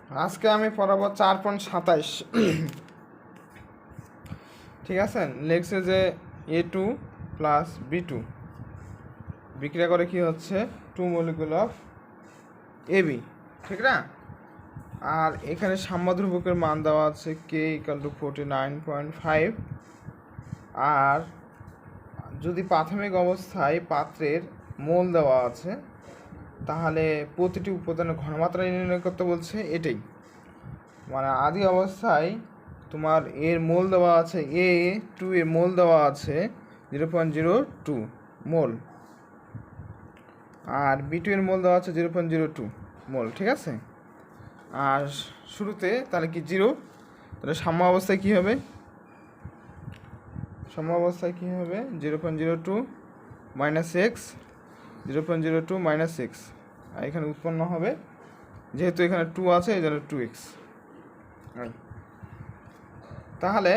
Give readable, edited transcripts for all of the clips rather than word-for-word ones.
আজকে আমি পড়াবো 4.27। ঠিক আছে, লেখছে যে A2 প্লাস B2 বিক্রিয়া করে কি হচ্ছে 2 মলিকুল অফ AB, ঠিক না? আর এখানে সাম্য ধ্রুবকের মান দেওয়া আছে K = 49.5। আর যদি প্রাথমিক অবস্থায় পাত্রের মোল দেওয়া আছে তাহলে প্রতিটি উপাদানের ঘনমাত্রা নির্ণয় করতে বলছে। এটাই মানে আদি অবস্থায় তোমার এর মোল দেওয়া আছে A2 এর মোল দেওয়া আছে 0.02 মোল, আর B2 এর মোল দেওয়া আছে 0.02 মোল, ঠিক আছে? আর শুরুতে তাহলে কি 0, তাহলে সাম্য অবস্থায় কী হবে? সাম্য অবস্থায় কী হবে 0.02 মাইনাস এক্স, 0.02 মাইনাস এক্স, আর এখানে উৎপন্ন হবে যেহেতু এখানে 2 আছে এই জন্য 2x। তাহলে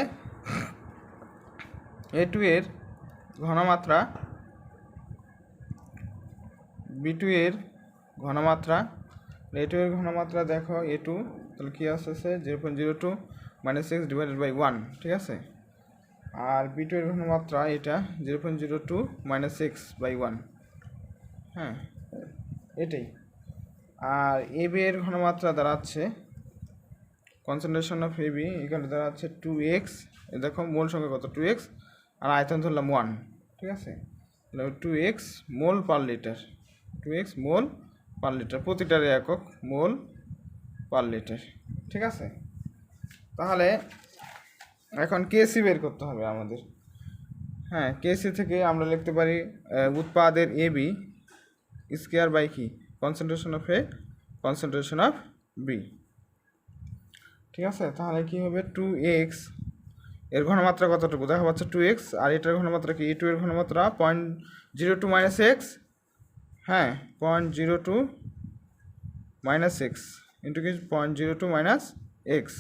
A2 এর ঘনমাত্রা B2 এর ঘনমাত্রা, A2 এর ঘনমাত্রা দেখো A2 তাহলে কী আসছে 0.02 মাইনাস এক্স ডিভাইডেড বাই 1, ঠিক আছে? আর B2 এর ঘনমাত্রা এটা 0.02 মাইনাস এক্স বাই 1, হ্যাঁ এটাই। আর AB এর ঘনমাত্রা দাঁড়াচ্ছে কনসেন্ট্রেশন অফ AB এখানে দাঁড়াচ্ছে 2x, এ দেখো মোল সংখ্যা কত 2x, আর আয়তন ধরলাম 1, ঠিক আছে? তাহলে 2x মোল পার লিটার, 2x মোল পার লিটার, প্রতিটার একক মোল পার লিটার, ঠিক আছে? তাহলে এখন কেসি বের করতে হবে আমাদের। হ্যাঁ, কেসি থেকে আমরা লিখতে পারি উৎপাদের AB স্কোয়ার বাই কি concentration of A concentration of B, ঠিক আছে? তাহলে কি হবে 2x এর ঘনমাত্রা কতটুকু দেখা পাচ্ছে 2x, আর এটার ঘনমাত্রা কি A2 এর ঘনমাত্রা 0.02 মাইনাস এক্স, হ্যাঁ 0.02 মাইনাস এক্স ইন্টু কি 0.02 মাইনাস এক্স,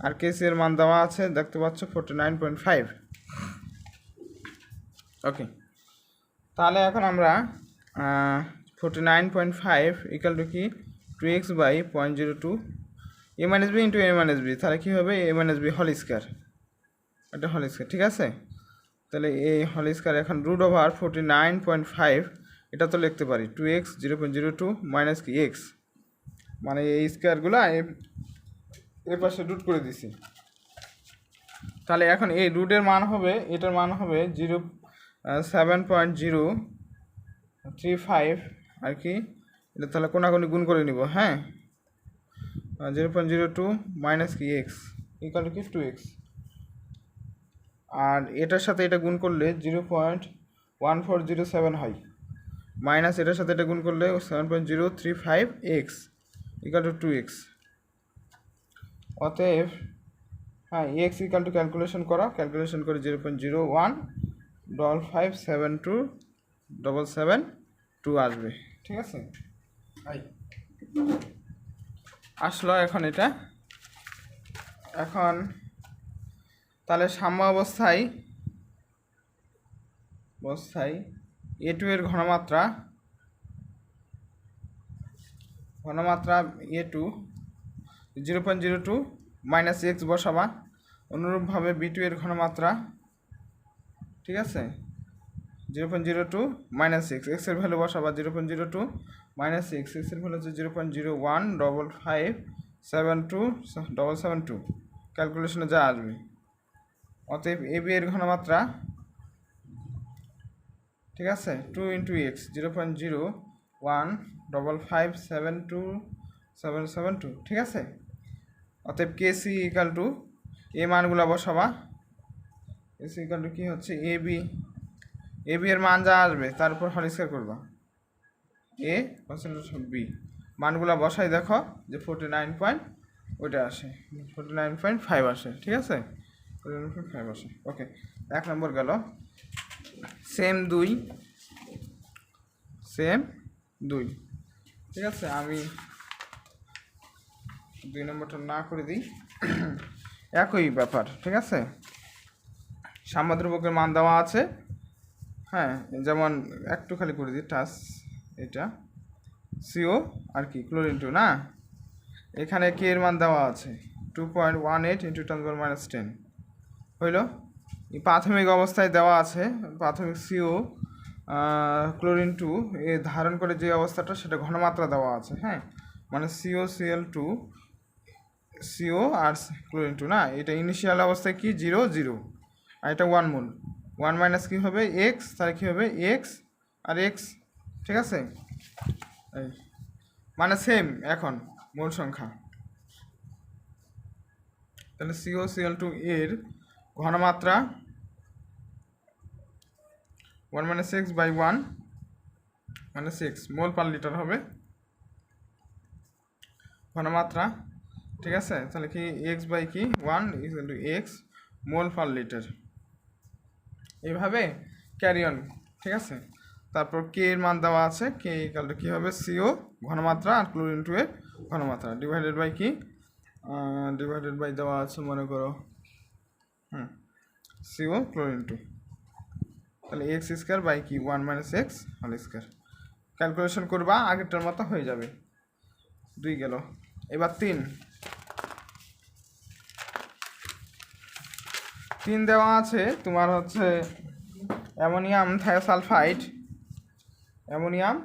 আর কেসি এর মান দেওয়া আছে দেখতে পাচ্ছ 49.5। ওকে, তাহলে এখন আমরা 49.5 ইকাল টু কি 2x by 0.02 a minus B into a minus B, তাহলে কী হবে a minus B whole square, এটা হোল স্কোয়ার, ঠিক আছে? তাহলে এই হোল স্কোয়ার এখন রুট ওভার 49.5 এটা তো লিখতে পারি 2x 0.02 মাইনাস কি এক্স, মানে এই স্কোয়ারগুলো এর পাশে রুট করে দিছি। তাহলে এখন এই রুটের মান হবে, এটার মান হবে 7.035 আর কি, এটা তাহলে কোনাকুনি গুণ করে নিব, হ্যাঁ 0.02 মাইনাস কি এক্স ইকাল কি 2x, আর এটার সাথে এটা গুণ করলে 0.1407 হয়, মাইনাস এটার সাথে এটা গুণ করলে 7.035x ইকাল টু 2x। অতএব হ্যাঁ এক্স ইকাল টু ক্যালকুলেশন করো, ক্যালকুলেশন করে 0.01557277 আসবে, ঠিক আছে? আসলো এখন এটা। এখন তাহলে সাম্য অবস্থায় A2 এর ঘনমাত্রা A2 0.02 মাইনাস এক্স বসাবা, অনুরূপভাবে B2 এর ঘনমাত্রা, ঠিক আছে 0.02 মাইনাস এক্স, এক্সের ভ্যালু বসাবা 0.02 মাইনাস এক্স, এক্সের ভ্যালু হচ্ছে 0.015572772, ক্যালকুলেশনে যা আসবে। অতএব AB এর ঘনমাত্রা, ঠিক আছে 2 ইন্টু এক্স 0.015572772, ঠিক আছে? অতএব কেসি ইকাল টু এ মানগুলো বসাবা, কেসি ইকাল টু কী হচ্ছে এবি এর মান যা আসবে তার উপর হোল স্কয়ার করবা, এ কনসেন্ট্রেশন বি মানগুলো বসাই দেখো যে 49 ওইটা আসে 49.5 আসে, ঠিক আছে 49.5 আসে। ওকে, 1 নম্বর গেল। সেম 2, ঠিক আছে? আমি 2 নম্বরটা না করে দিই, একই ব্যাপার, ঠিক আছে? সাম্য ধ্রুবকের মান দেওয়া আছে, হ্যাঁ যেমন একটু খালি করে দিই টাচ, এটা CO আর কি ক্লোরিন 2 না, এখানে কে এর মান দেওয়া আছে 2.18 ইন্টু 10⁻10 হইল। এই প্রাথমিক অবস্থায় দেওয়া আছে প্রাথমিক সিও ক্লোরিন 2 এ ধারণ করে যে অবস্থাটা সেটা ঘনমাত্রা দেওয়া আছে, হ্যাঁ, মানে COCl2 CO আর ক্লোরিন 2 না, এটা ইনিশিয়াল অবস্থায় কি 0 0 আর এটা 1 মোল, 1 মাইনাস কী হবে এক্স, তাহলে কী হবে এক্স আর এক্স, ঠিক আছে, এই মানে সেম এখন মোল সংখ্যা। তাহলে COCl2 এর ঘনমাত্রা 1 - x / 1 মানে 6 মোল পার লিটার হবে ঘনমাত্রা, ঠিক আছে। তাহলে কি এক্স বাই কি 1 = x মোল পার লিটার, এইভাবে ক্যারি অন, ঠিক আছে। তারপর কে এর মান দেওয়া আছে, কে ইকুয়াল কী হবে CO ঘনমাত্রা আর ক্লোরিন 2 এর ঘনমাত্রা ডিভাইডেড বাই কি ডিভাইডেড বাই দেওয়া আছে মনে করো CO ক্লোরিন 2, তাহলে x² বাই কি 1 - x হোল স্কয়ার। ক্যালকুলেশন করবা আগেরটার মতো হয়ে যাবে। 2 গেল, এবার 3 দেওয়া আছে তোমার হচ্ছে অ্যামোনিয়াম থায়োসালফাইড, অ্যামোনিয়াম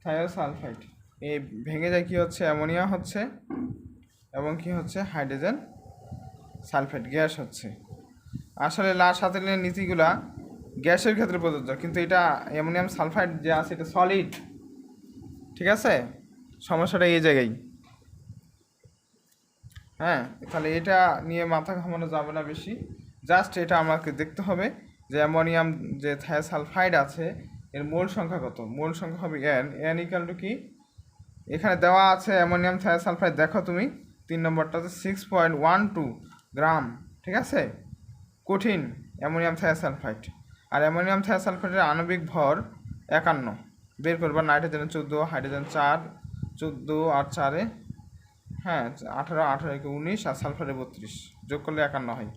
থায়োসালফাইড এই ভেঙে যায় কি হচ্ছে অ্যামোনিয়া হচ্ছে এবং কি হচ্ছে হাইড্রোজেন সালফাইড গ্যাস হচ্ছে। আসলে লাল সাথের নীতিগুলা গ্যাসের ক্ষেত্রে প্রযোজ্য, কিন্তু এটা অ্যামোনিয়াম সালফাইড যে আছে এটা সলিড, ঠিক আছে, সমস্যাটা এই জায়গায়। হ্যাঁ, তাহলে এটা নিয়ে মাথা ঘামানো যাবে না বেশি, জাস্ট এটা আমাকে দেখতে হবে যে অ্যামোনিয়াম যে থায়োসালফাইড আছে এর মোল সংখ্যা কত। মোল সংখ্যা হবে n ইকুয়াল টু কি এখানে দেওয়া আছে অ্যামোনিয়াম থায়োসালফাইড, দেখো তুমি 3 নম্বরটাতে 6.12 গ্রাম, ঠিক আছে, কঠিন অ্যামোনিয়াম থায়োসালফাইড। আর অ্যামোনিয়াম থায়োসালফাইডের আণবিক ভর 51 বের করবা, নাইট্রোজেনের 14, হাইড্রোজেন 4, 14 আর 4 হ্যাঁ 18, 18 × 19 আর সালফারে 32 যোগ করলে 51 হয়।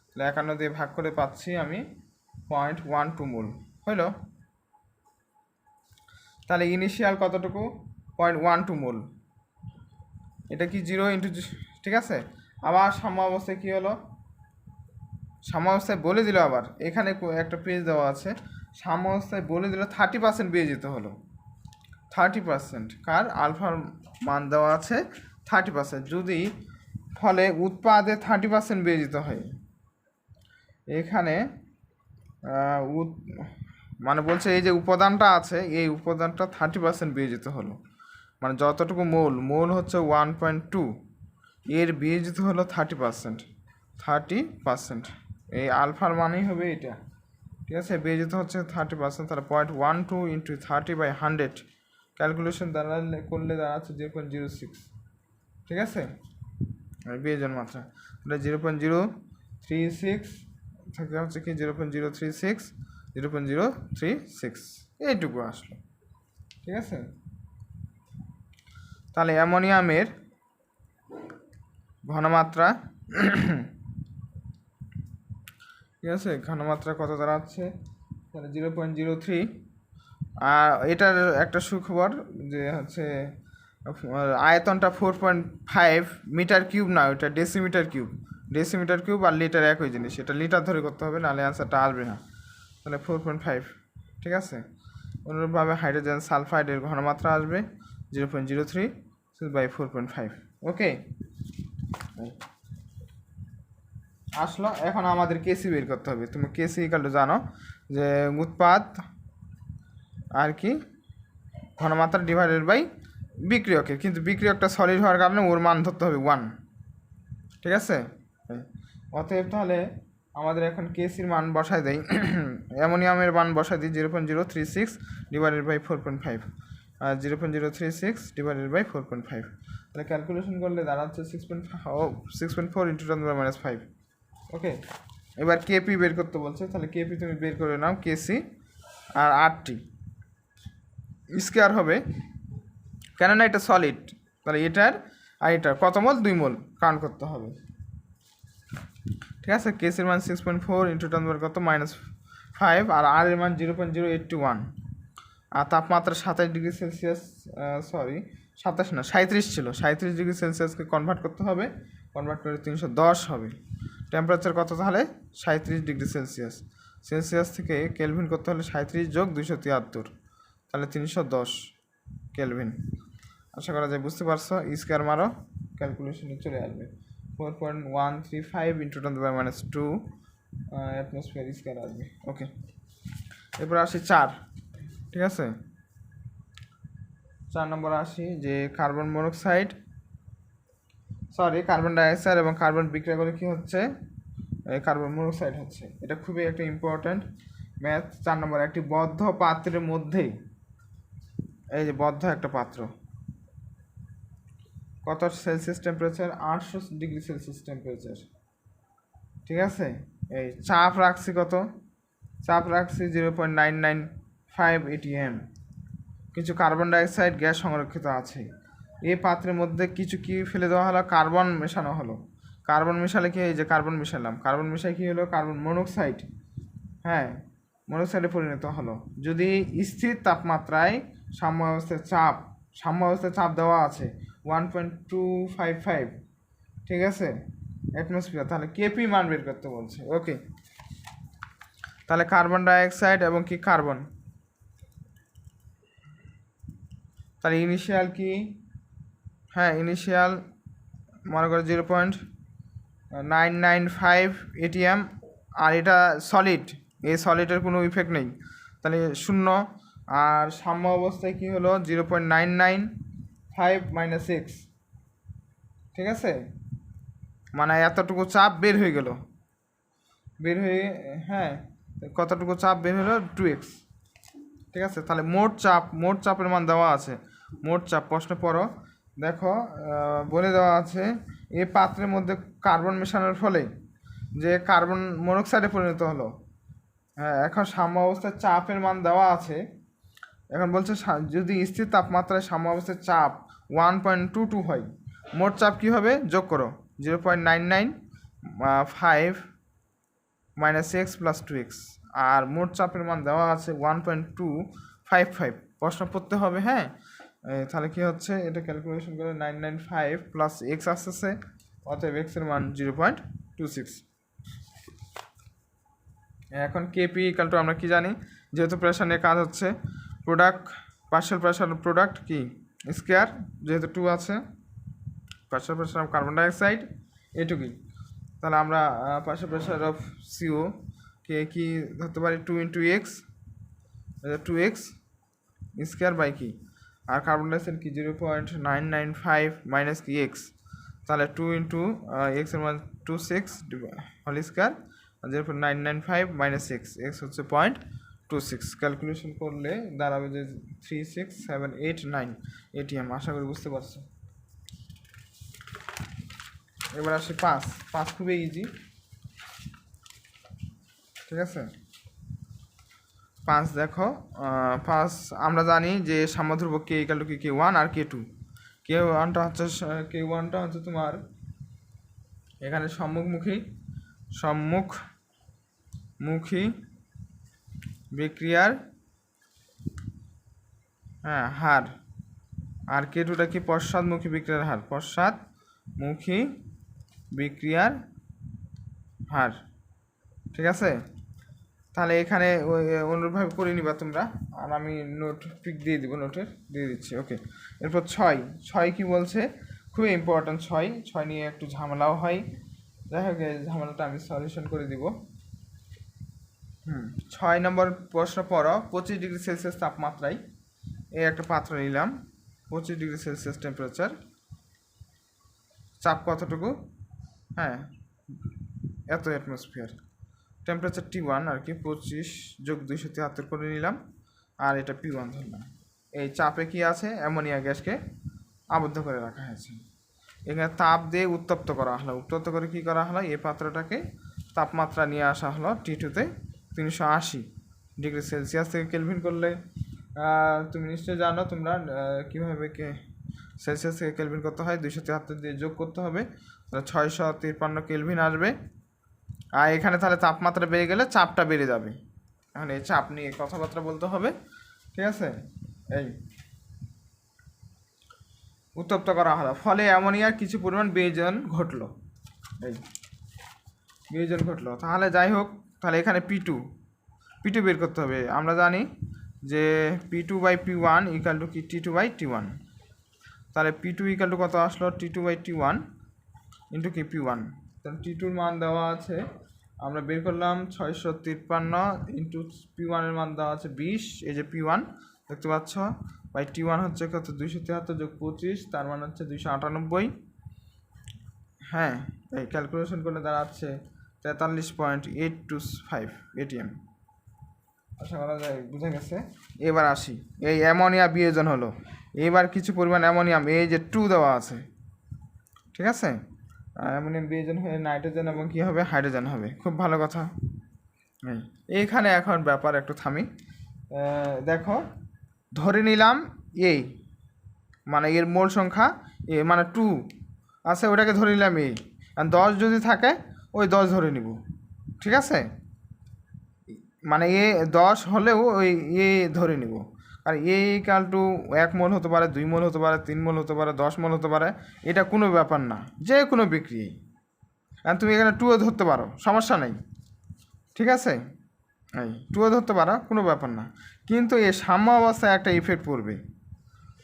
তাহলে 51 দিয়ে ভাগ করে পাচ্ছি আমি 0.12 মোল হইল। তাহলে ইনিশিয়াল কতটুকু 0.12 মোল, এটা কি 0 ইন্টু, ঠিক আছে। আবার সাম্য অবস্থায় কী হলো, সাম্য অবস্থায় বলে দিল, আবার এখানে একটা পেজ দেওয়া আছে, সাম্য অবস্থায় বলে দিল 30% বিয়োজিত হলো, 30% কার আলফার মান দেওয়া আছে 30%, যদি ফলে উৎপাদে 30% বিয়োজিত হয়, এখানে মানে বলছে এই যে উপাদানটা আছে এই উপাদানটা 30% বিয়োজিত হলো, মানে যতটুকু মোল হচ্ছে 1.2 এর বিয়োজিত হলো 30%, এই আলফার মানেই হবে এটা, ঠিক আছে, বিয়োজিত হচ্ছে 30%, তাহলে 0.12 × 30/100 ক্যালকুলেশন করলে দাঁড়াচ্ছে 0.06, ঠিক আছে, বিয়োজন মাত্রা এটা 0.036 থাকে হচ্ছে কি 0.036 এইটুকু আসলো, ঠিক আছে। তাহলে অ্যামোনিয়ামের ঘনমাত্রা ঠিক আছে, ঘনমাত্রা কত দাঁড়াচ্ছে তাহলে 0.03। আর এটার একটা সুখবর যে হচ্ছে আয়তনটা 4.5 মিটার কিউব না, ওটা ডেসিমিটার কিউব আর লিটার একই জিনিস, এটা লিটার ধরে করতে হবে, নাহলে অ্যান্সারটা আসবে না। তাহলে 4.5, ঠিক আছে। অনুরূপভাবে হাইড্রোজেন সালফাইডের ঘনমাত্রা আসবে 0.03/4.5, ওকে আসলো। এখন আমাদের কেসি বের করতে হবে। তুমি কেসি ইকুয়াল জানো যে উৎপাদ আর কি ঘনমাত্রা ডিভাইডেড বাই বিক্রিয়কের, কিন্তু বিক্রিয়কটা সলিড হওয়ার কারণে ওর মান ধরতে হবে 1, ঠিক আছে। অতএব তাহলে আমাদের এখন কেসির মান বসায় দেয়, অ্যামোনিয়ামের মান বসায় দিই 0.036 ডিভাইডেড বাই 4.5 আর 0.036 ডিভাইডেড বাই 4.5, তাহলে ক্যালকুলেশন করলে দাঁড়াচ্ছে 6.4 × 10⁻5, ওকে। এবার কেপি বের করতে বলছে, তাহলে কেপি তুমি বের করে নাও, কেসি আর আরটি স্কোয়ার হবে, কেননা এটা সলিড, তাহলে এটার আর এটার কত মোল 2 মোল কাউন্ট করতে হবে, ঠিক আছে। কেসির মান 6.4 × 10⁻5 আর আর এর মান 0.081 আর তাপমাত্রা 27 ডিগ্রি সেলসিয়াস, সরি 27 না 37 ছিল, 37 ডিগ্রি সেলসিয়াসকে কনভার্ট করতে হবে, কনভার্ট করে 310 হবে। টেম্পারেচার কত তাহলে 37 ডিগ্রি সেলসিয়াস, সেলসিয়াস থেকে কেলভিন করতে হলে 37 যোগ 273, তাহলে 310 কেলভিন। আশা করা যায় বুঝতে পারছো। স্কোয়ার মারো, ক্যালকুলেশনে চলে আসবে 4.135 ইন্টু 10⁻², অ্যাটমসফিয়ার স্কোয়ার আসবে। ওকে, এরপর আসি 4, ঠিক আছে। 4 নম্বর আসি যে carbon monoxide, sorry carbon dioxide এবং কার্বন বিক্রিয়া করে কী হচ্ছে, কার্বন মনোক্সাইড হচ্ছে। এটা খুবই একটা ইম্পর্ট্যান্ট ম্যাথ। 4 নম্বর, একটি বদ্ধ পাত্রের মধ্যে, এই যে বদ্ধ একটা পাত্র, কত Celsius temperature, 800 degree Celsius temperature, ঠিক আছে। এই চাপ রাখছি কত, চাপ রাখছি 0.995 ATM। কিছু কার্বন ডাইঅক্সাইড গ্যাস সংরক্ষিত আছে। এই পাত্রের মধ্যে কিছু কি ফেলে দেওয়া হলো, কার্বন মেশানো হলো। কার্বন মেশালে কি, এই যে কার্বন মেশালাম, কার্বন মেশাই কি হলো, কার্বন মনোক্সাইড, হ্যাঁ মনোক্সাইডে পরিণত হলো। যদি স্থির তাপমাত্রায় সাম্য অবস্থায় চাপ, সাম্য অবস্থায় চাপ দেওয়া আছে 1.255, ঠিক আছে, অ্যাটমসফিয়ার, তাহলে কেপি মান বের করতে বলছে। ওকে, তাহলে কার্বন ডাইঅক্সাইড এবং কি কার্বন, তাহলে ইনিশিয়াল কি, হ্যাঁ ইনিশিয়াল মনে করো 0.995 ATM, আর এটা সলিড, এই সলিডের কোনো ইফেক্ট নেই, তাহলে 0। আর সাম্য অবস্থায় কি হলো 0.995 - 6, ঠিক আছে, মানে এতটুকু চাপ বের হয়ে গেল, বের হয়ে, হ্যাঁ কতটুকু চাপ বের হলো 2x, ঠিক আছে। তাহলে মোট চাপ, মোট চাপের মান দেওয়া আছে, মোট চাপ প্রশ্ন পড়ো, দেখো বলে দেওয়া আছে এই পাত্রের মধ্যে কার্বন মেশানোর ফলে যে কার্বন মনোক্সাইডে পরিণত হলো। হ্যাঁ, এখন সাম্য অবস্থায় চাপের মান দেওয়া আছে, এখন বলছে যদি স্থির তাপমাত্রায় সাম্য অবস্থায় চাপ 1.22 হয়, মোট চাপ কী হবে, যোগ করো 0.995 - x + 2x, আর মোট চাপের মান দেওয়া আছে 1.255, প্রশ্ন পড়তে হবে। হ্যাঁ, তাহলে কি হচ্ছে, এটা ক্যালকুলেশন করে 995 + x আসতেছে, অতএব x এর মান 0.26। এখন কেপি ইকাল টু আমরা কি জানি, যেহেতু প্রেশার নিয়ে কাজ হচ্ছে, প্রোডাক্ট পার্শিয়াল প্রেশার প্রোডাক্ট কি স্কোয়ার, যেহেতু 2 আছে, partial pressure of carbon dioxide এটুকুই। তাহলে আমরা পার্শিয়াল প্রেশার অফ CO কে কি ধরতে পারি, 2 × x, 2x স্কোয়ার বাই কি, আর কার্বন ডাইঅক্সাইড কি 0.995 মাইনাস কি x, তাহলে 2 × x এর মান 26 হোল স্কোয়ার, 0.995 - x, x হচ্ছে 0.26, ক্যালকুলেশন করলে দাঁড়াবে যে 36789 ATM। আশা করি বুঝতে পারছো। এবার আসি 5 খুবই ইজি, ঠিক আছে। 5 দেখো, 5 আমরা জানি যে সাম্যধ্রুবক কে ইকাল টু কি K1 আর K2। K1টা হচ্ছে তোমার এখানে সম্মুখমুখী বিক্রিয়ার, হ্যাঁ হার, আর K2টা কি পশ্চাৎমুখী বিক্রিয়ার হার, পশ্চাৎমুখী বিক্রিয়ার হার, ঠিক আছে। তাহলে এখানে অনুরূপভাবে করে নিবা তোমরা, আর আমি নোট পিক দিয়ে দিব, নোটের দিয়ে দিচ্ছি। ওকে, এরপর 6 কি বলছে, খুবই ইম্পর্ট্যান্ট। 6 নিয়ে একটু ঝামেলাও হয়, যাই হোক এই ঝামেলাটা আমি সলিউশন করে দিব। 6 নম্বর প্রশ্ন পড়ো, 25 ডিগ্রি সেলসিয়াস তাপমাত্রায় এই একটা পাত্র নিলাম, 25 ডিগ্রি সেলসিয়াস টেম্পারেচার, চাপ কতটুকু, হ্যাঁ এত অ্যাটমসফিয়ার, টেম্পারেচার T1 আর কি 25 যোগ 273 করে নিলাম, আর এটা P1 ধরলাম। এই চাপে কি আছে, অ্যামোনিয়া গ্যাসকে আবদ্ধ করে রাখা হয়েছে। এখানে তাপ দিয়ে উত্তপ্ত করা হলো, উত্তপ্ত করে কি করা হলো, এই পাত্রটাকে তাপমাত্রা নিয়ে আসা হলো T2-তে 380 ডিগ্রি সেলসিয়াস থেকে কেলভিন করলে তুমি নিশ্চয়ই জানো তোমরা কীভাবে সেলসিয়াস থেকে কেলভিন করতে হয়, 273 দিয়ে যোগ করতে হবে, 653 কেলভিন আসবে। আর এখানে তাহলে তাপমাত্রা বেড়ে গেলে চাপটা বেড়ে যাবে, এখন এই চাপ নিয়ে কথাবার্তা বলতে হবে। ঠিক আছে, এই উত্তপ্ত করা হলো, ফলে অ্যামোনিয়ার কিছু পরিমাণ বিয়োজন ঘটলো। এই বিয়োজন ঘটলো, তাহলে যাই হোক, তাহলে এখানে পি টু বের করতে হবে। আমরা জানি যে P2/P1 ইকাল টু কি T2/T1। তাহলে P2 ইকাল টু কত আসলো, T2/T1 ইন্টু কি P1। তাহলে T2-র মান দেওয়া আছে, আমরা বের করলাম 653 ইন্টু P1-এর মান দেওয়া আছে 20, এই যে P1 দেখতে পাচ্ছ, বাই T1 হচ্ছে কত 273 যোগ 25, তার মান হচ্ছে 298। হ্যাঁ, এই ক্যালকুলেশন করলে দাঁড়াচ্ছে 43.825 ATM। আশা করা যায় বুঝে গেছে। এবার আসি, এই অ্যামোনিয়া বিয়োজন হলো, এবার কিছু পরিমাণ অ্যামোনিয়াম এই যে 2 দেওয়া আছে, ঠিক আছে, অ্যামোনিয়াম বিয়োজন হয়ে নাইট্রোজেন এবং কী হবে, হাইড্রোজেন হবে। খুব ভালো কথা। এইখানে এখন ব্যাপার একটু থামি। দেখো, ধরে নিলাম এই মানে এর মোল সংখ্যা এ মানে 2 আছে, ওটাকে ধরে নিলাম এই, আর 10 যদি থাকে ওই 10 ধরে নিব, ঠিক আছে, মানে এ 10 হলেও ওই এ ধরে নিব। আর এ ইকাল টু 1 মোল হতে পারে, 2 মোল হতে পারে, 3 মোল হতে পারে, 10 মোল হতে পারে, এটা কোনো ব্যাপার না, যে কোনো বিক্রিয়াই। আর তুমি এখানে 2ও ধরতে পারো, সমস্যা নেই, ঠিক আছে, এই 2ও ধরতে পারো, কোনো ব্যাপার না। কিন্তু এই সাম্য অবস্থায় একটা ইফেক্ট পড়বে।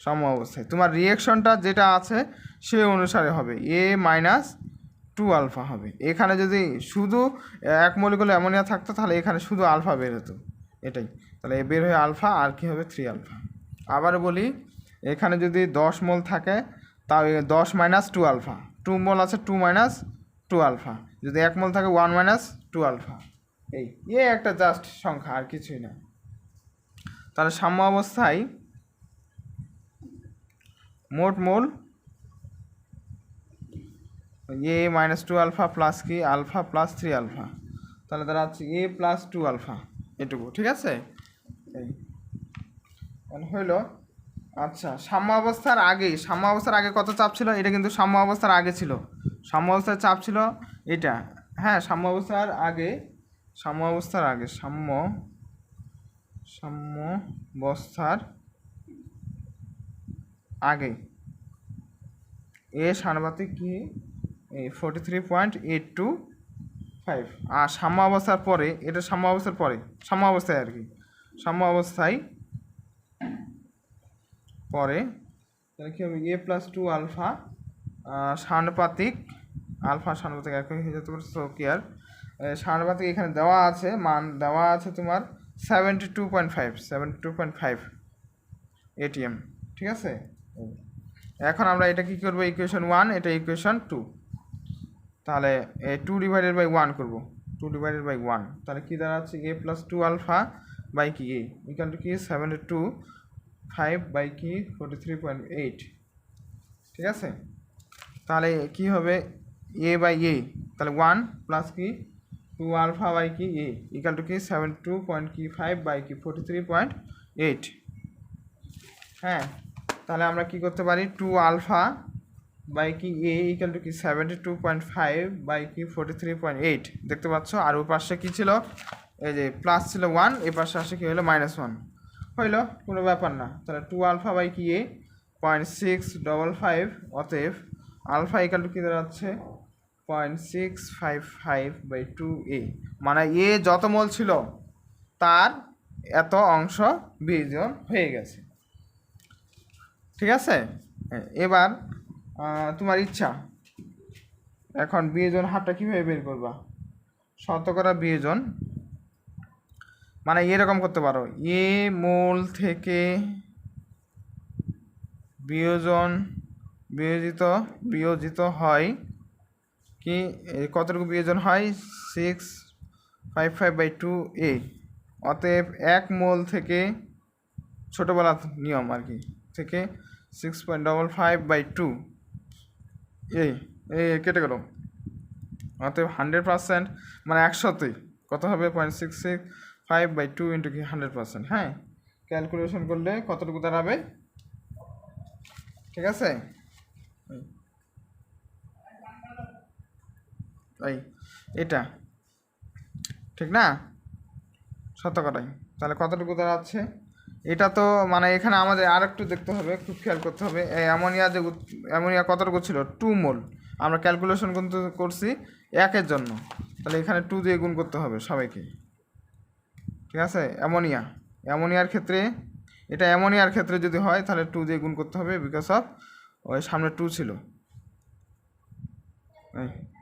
সাম্য অবস্থায় তোমার রিয়েকশনটা যেটা আছে সে অনুসারে হবে, A-2 আলফা হবে। এখানে যদি শুধু 1 মলিকুল অ্যামোনিয়া থাকতো তাহলে এখানে শুধু আলফা বের হতো, এটাই। তাহলে এ বের হয়ে আলফা, আর কি হবে 3 আলফা। আবার বলি, এখানে যদি 10 মোল থাকে তাও 10 - 2 আলফা, 2 মোল আছে 2 - 2 আলফা, যদি 1 মোল থাকে 1 - 2 আলফা। এই একটা জাস্ট সংখ্যা, আর কিছুই না। তাহলে সাম্য অবস্থায় মোট মোল A-2 আলফা প্লাস কি আলফা প্লাস 3 আলফা, তাহলে তারা হচ্ছে A+2 আলফা, এটুকু, ঠিক আছে। এই হইল। আচ্ছা, সাম্য অবস্থার আগে কত চাপ ছিল, এটা কিন্তু সাম্য অবস্থার আগে ছিল, সাম্য অবস্থার চাপ ছিল এটা। হ্যাঁ, সাম্য অবস্থার আগে এ সানুপাতিক কি 43.825, আর সাম্য অবস্থার পরে, এটা সাম্য অবস্থায় আর কি, সাম্য অবস্থায় পরে তাহলে কী হবে A+2 আলফা সানুপাতিক একই হয়ে যেতে পারে, সো কি আর সানুপাতিক এখানে দেওয়া আছে, মান দেওয়া আছে তোমার 72.5 ATM, ঠিক আছে। এখন আমরা এটা কি করবো, ইকুয়েশন 1, এটা ইকুয়েশন 2, তাহলে 2/1 করবো, 2/1, তাহলে কি দাঁড়াচ্ছে A+2 আলফা বাই কি এ ইকাল টু কি 72.5/43.8, ঠিক আছে। তাহলে কি হবে A/A, তাহলে 1 প্লাস কি 2 আলফা বাই কি এ ইকাল টু কি 72.5/43.8। হ্যাঁ, তাহলে আমরা কি করতে পারি, 2 আলফা বাই কি এ ইকাল টু কি 72.5/43.8 দেখতে পাচ্ছ। আর ওই পাশে কী ছিল, এই যে প্লাস ছিল 1, এই পাশে আসে কি হলো -1, হইল, কোনো ব্যাপার না। তাহলে 2 আলফা বাই কি এ 0.655, অতএব আলফা ইকাল টু কী দাঁড়াচ্ছে 0.655/2a, মানে এ যত মোল ছিল তার এত অংশ বিয়োজন হয়ে গেছে, ঠিক আছে। এবার তোমার ইচ্ছা, এখন বিয়োজন হারটা কীভাবে বের করবা, শতকরা বিয়োজন মানে এরকম করতে পারো, এ মোল থেকে বিয়োজিত হয় কি কতটুকু বিয়োজন হয় 655/2a, অতএব 1 মোল থেকে ছোটোবেলার নিয়ম আর কি থেকে 6.55/2 এই কেটে গেল, অতএব 100% মানে 100তেই কত হবে 0.665/2 ইন্টু কি 100%। হ্যাঁ, ক্যালকুলেশন করলে কতটুকু দাঁড়াবে, ঠিক আছে। এই এটা ঠিক না, শতকরাই, তাহলে কতটুকু দাঁড়াচ্ছে এটা তো মানে এখানে আমাদের আর একটু দেখতে হবে, খুব খেয়াল করতে হবে। এই অ্যামোনিয়া কতটুকু ছিল 2 মোল, আমরা ক্যালকুলেশন কিন্তু করছি 1-এর জন্য, তাহলে এখানে 2 দিয়ে গুণ করতে হবে সবাইকে, ঠিক আছে। অ্যামোনিয়ার ক্ষেত্রে, এটা অ্যামোনিয়ার ক্ষেত্রে যদি হয় তাহলে 2 দিয়ে গুণ করতে হবে, বিকজ অফ ওই সামনে 2 ছিল।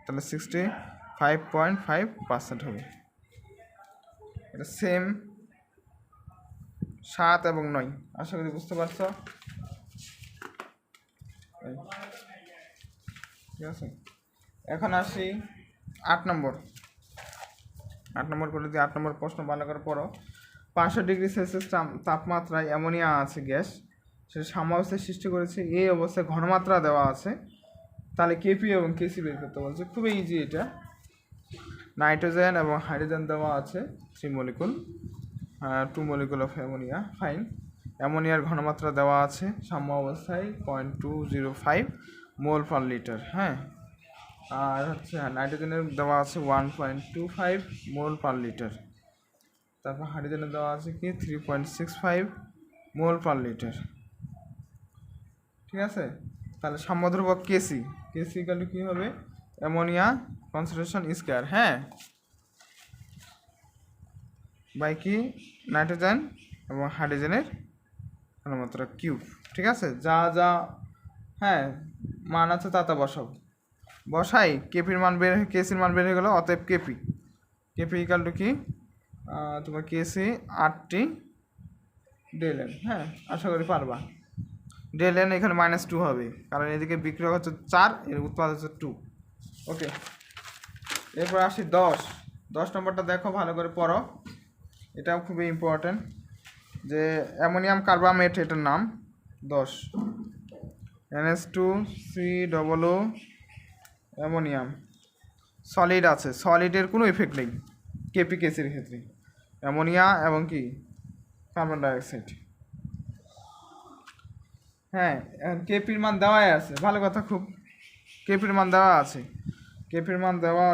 তাহলে 65.5% হবে। এটা সেম 7 এবং 9, আশা করি বুঝতে পারছো। ঠিক আছে, এখন আসি 8 নম্বর করে দিই। 8 নম্বর প্রশ্ন ভালো করে পড়ো। 500 ডিগ্রি সেলসিয়াস তাপমাত্রায় অ্যামোনিয়া আছে গ্যাস, সেটা সাম্যাবস্থায় সৃষ্টি করেছে। এই অবস্থায় ঘনমাত্রা দেওয়া আছে, তাহলে কেপি এবং কেসি বের করতে বলছে। খুবই ইজি এটা। নাইট্রোজেন এবং হাইড্রোজেন দেওয়া আছে 3 molecule, 2 molecule of ammonia, fine. অ্যামোনিয়ার ঘনমাত্রা দেওয়া আছে সাম্য অবস্থায় 0.205 মোল পার লিটার, হ্যাঁ। আর হচ্ছে নাইট্রোজেনের দেওয়া আছে 1.25 মোল পার লিটার। তারপর হাইড্রোজেনের দেওয়া আছে কি 3.65 মোল পার লিটার, ঠিক আছে। তাহলে সাম্য ধ্রুবক কেসি ইকুয়াল টু কী হবে, অ্যামোনিয়া কনসেন্ট্রেশন স্কয়ার, হ্যাঁ, বাই কি নাইট্রোজেন এবং হাইড্রোজেনের ঘনমাত্রা কিউব, ঠিক আছে। যা যা হ্যাঁ মান আছে তা বসাই, কেপির মান বের, কেসির মান বের হয়ে গেল। অতএব কেপি ইকাল টু কি তোমার কেসি 8টি ডেলেন, হ্যাঁ, আশা করি পারবা। ডেলেন এখানে -2 হবে, কারণ এদিকে বিক্রিয়ক হচ্ছে 4, এর উৎপাদ হচ্ছে 2। ওকে, এরপর আসি 10 নম্বরটা দেখো, ভালো করে পড়ো। এটাও খুবই ইম্পর্টেন্ট, যে অ্যামোনিয়াম কার্বামেট, এটার নাম 10 NH2COO অ্যামোনিয়াম। সলিড আছে, সলিডের কোনো ইফেক্ট নেই কেপি কেসির ক্ষেত্রে। অ্যামোনিয়া এবং কি কার্বন ডাইঅক্সাইড, হ্যাঁ। কেপির মান দেওয়াই আছে, ভালো কথা, খুব। কেপির মান দেওয়া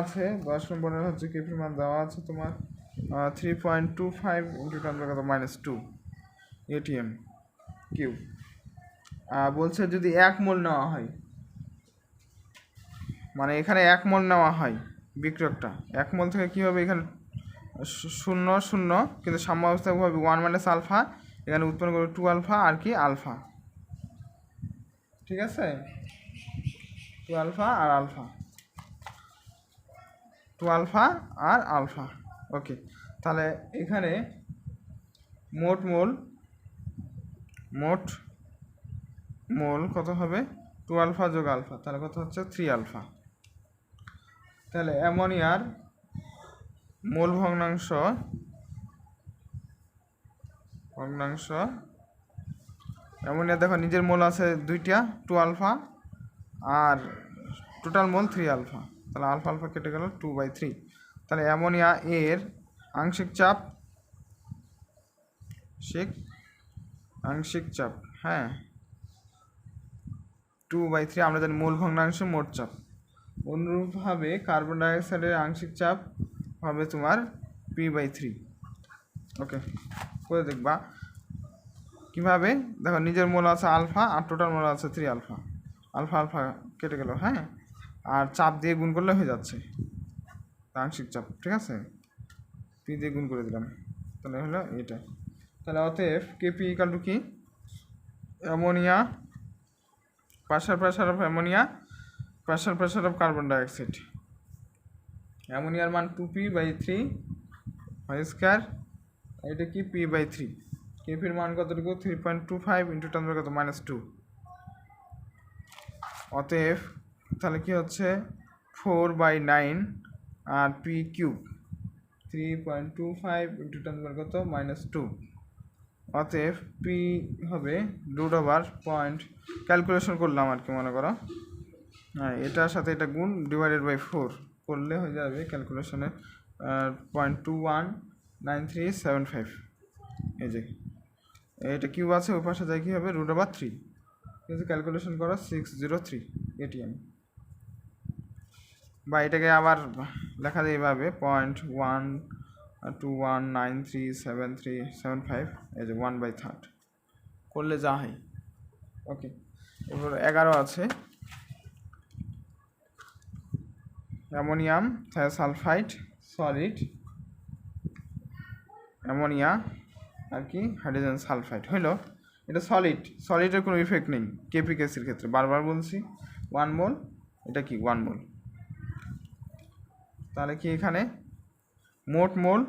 আছে, 10 নম্বরের হচ্ছে কেপির মান দেওয়া আছে তোমার 3.25 × 10⁻² ATM কিউব। বলছে যদি 1 মোল নেওয়া হয়, মানে এখানে 1 মোল নেওয়া হয় বিক্রিয়কটা, 1 মোল থেকে কী হবে, এখানে 0 0, কিন্তু সাম্য অবস্থায় হবে 1 - আলফা, এখানে উৎপন্ন করবে 2 আলফা আর কি আলফা, ঠিক আছে। 2 আলফা আর আলফা, ওকে। তাহলে এখানে মোট মোল কত হবে, 2 আলফা যোগ আলফা, তাহলে কত হচ্ছে 3 আলফা। তাহলে অ্যামোনিয়ার মোল ভগ্নাংশ অ্যামোনিয়া দেখো নিজের মোল আছে 2টা 2 আলফা, আর টোটাল মোল 3 আলফা, তাহলে আলফা কেটে গেল 2/3। তাহলে অ্যামোনিয়া এর আংশিক চাপ, হ্যাঁ 2/3, আমরা জানি মোল ভগ্নাংশ মোট চাপ। অনুরূপভাবে কার্বন ডাইঅক্সাইডের আংশিক চাপ হবে তোমার P/3। ওকে, করে দেখবা কীভাবে। দেখো নিজের মোল আছে আলফা আর টোটাল মোল আছে 3 আলফা, আলফা কেটে গেল, হ্যাঁ, আর চাপ দিয়ে গুণ করলে হয়ে যাচ্ছে আংশিক চাপ, ঠিক আছে। পি দিয়ে গুণ করে দিলাম, তাহলে হলো এটা। তাহলে অতএব কেপি ইকাল টু কি, ammonia pressure of ammonia, pressure of carbon dioxide. অ্যামোনিয়ার মান 2p/3 স্কয়ার, এটা কি p/3। কেপির মান কতটুকু 3.25 × 10⁻²। অতএব তাহলে কি হচ্ছে 4/9 আর পি কিউব 3.25 × 10⁻²। অতএব পি হবে √পয়েন্ট, ক্যালকুলেশন করলাম আর কি, মনে করো, হ্যাঁ, এটার সাথে এটা গুণ /4 করলে হয়ে যাবে ক্যালকুলেশনে 0.219375। এই যে এটা কিউব আছে, ওই পাশে যাই কি হবে √3, কিন্তু ক্যালকুলেশন করো 603 ATM। বা এটাকে আবার লেখা যায় এইভাবে 0.1 21937375 এই যে 1/3 করলে যা হয়। ওকে, এবার 11 আছে অ্যামোনিয়াম থায়োসালফাইড সলিড, অ্যামোনিয়া আর কি হাইড্রোজেন সালফাইড হইলো। এটা সলিডের কোনো ইফেক্ট নেই কেপি কেসির ক্ষেত্রে, বারবার বলছি 1 মোল, এটা কি 1 মোল। তাহলে কি এখানে মোট মোল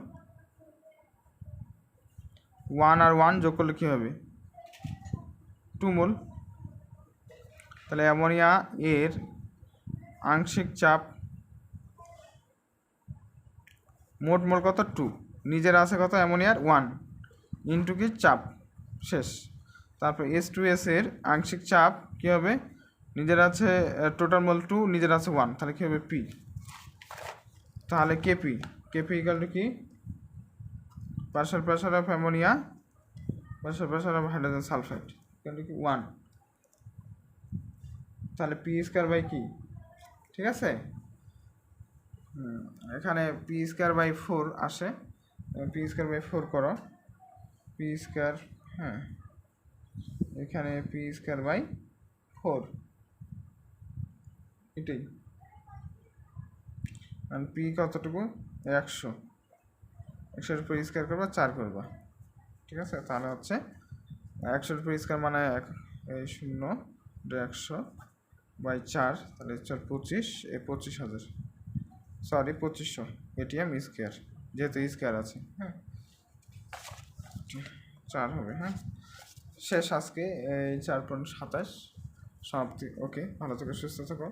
1 আর 1 যোগ করলে কী হবে 2 মোল। তাহলে অ্যামোনিয়া এর আংশিক চাপ মোট মোল কত 2, নিজের আছে কত অ্যামোনিয়ার 1 ইন্টু কি চাপ শেষ। তারপর H2S এর আংশিক চাপ কী হবে, নিজের আছে টোটাল মোল 2, নিজের আছে 1, তাহলে কী হবে পি। তাহলে কেপি ইকাল টু কি partial pressure of ammonia partial pressure of hydrogen sulphide equal to কি 1। তাহলে পি স্কয়ার বাই কি, ঠিক আছে। এখানে পি স্কয়ার বাই 4 আসে, পি স্কয়ার বাই 4 করো, পি স্কয়ার, হ্যাঁ এখানে পি স্কয়ার বাই 4 এটাই, আর পি কতটুকু 100, 100 উপর স্কয়ার করবা 4 করবা, ঠিক আছে। তাহলে হচ্ছে 100 উপর স্কয়ার মানে এই 0 100 বাই 4, তাহলে হচ্ছে 25, এই 25,000 সরি 2500 এটিএম স্কয়ার, যেহেতু স্কয়ার আছে, হ্যাঁ 4 হবে। হ্যাঁ শেষ আজকে এই 4.27 সমাপ্তি। ওকে, ভালো থেকো, সুস্থ থাকো।